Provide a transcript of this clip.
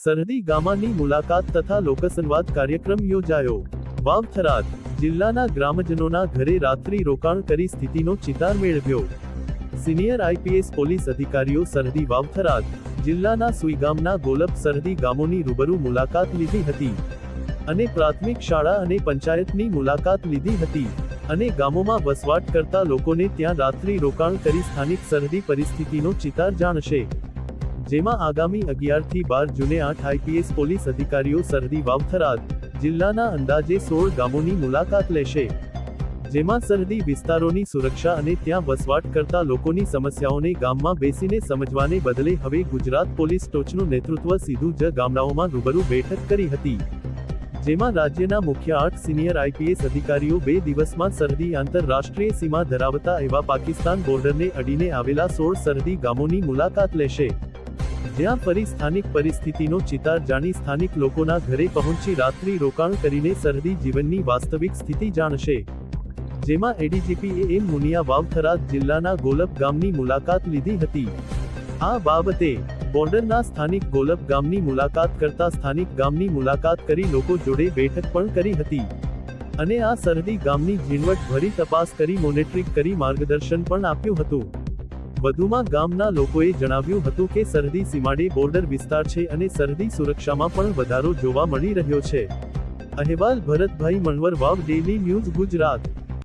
સરહદી ગામની મુલાકાત તથા લોકસંવાદ કાર્યક્રમ યોજાયો। વાવ થરાદ જિલ્લાના ગ્રામજનોના ઘરે રાત્રિ રોકાણ કરી સ્થિતિનો ચિતાર મેળવ્યો। સિનિયર આઈપીએસ પોલીસ અધિકારીઓ સરહદી વાવ થરાદ જિલ્લાના સુઈ ગામના ગોલપ સરહદી ગામોની રૂબરૂ મુલાકાત લીધી હતી અને પ્રાથમિક શાળા અને પંચાયતની મુલાકાત લીધી હતી અને ગામોમાં વસવાટ કરતા લોકોને ત્યાં રાત્રિ રોકાણ કરી સ્થાનિક સરહદી પરિસ્થિતિનો ચિતાર જાણશે। જેમાં આગામી 11 થી 12 જૂને 8 આઈપીએસ પોલીસ અધિકારીઓ સરહદી વાવ થરાદ જિલ્લાના અંદાજે 16 ગામોની મુલાકાત લેશે। જેમાં સરહદી વિસ્તારોની સુરક્ષા અને ત્યાં વસવાટ કરતા લોકોની સમસ્યાઓને ગામમાં બેસીને સમજવાને બદલે હવે ગુજરાત પોલીસ ટોચનું નેતૃત્વ સીધું જ ગામડાઓમાં રૂબરૂ બેઠક કરી હતી। જેમાં રાજ્યના મુખ્ય 8 સિનિયર આઈપીએસ અધિકારીઓ 2 દિવસમાં સરહદી આંતરરાષ્ટ્રીય સીમા ધરાવતા એવા પાકિસ્તાન બોર્ડરને અડીને આવેલા 16 સરહદી ગામોની મુલાકાત લેશે। જ્યાં ફરી સ્થાનિક પરિસ્થિતિનો ચિતાર જાણી સ્થાનિક લોકોના ઘરે પહોંચી રાત્રિ રોકાણ કરીને સરહદી જીવનની વાસ્તવિક સ્થિતિ જાણશે। જેમાં એડીજીપી એમ મુનિયા વાવ થરાદ જિલ્લાના ગોલપ ગામની મુલાકાત લીધી હતી। આ બાબતે બોર્ડરના સ્થાનિક ગોલપ ગામની મુલાકાત કરતા સ્થાનિક ગામની મુલાકાત કરી લોકો જોડે બેઠક પણ કરી હતી અને આ સરહદી ગામની ઝીણવટભરી તપાસ કરી મોનિટરિંગ કરી માર્ગદર્શન પણ આપ્યું હતું। વધુમાં ગામના લોકોએ જણાવ્યું હતું કે સરહદી સીમાડે બોર્ડર વિસ્તાર છે અને સરહદી સુરક્ષામાં પણ વધારો જોવા મળી રહ્યો છે। અહેવાલ ભરતભાઈ મણવર વાવ ડેલી ન્યૂઝ ગુજરાત।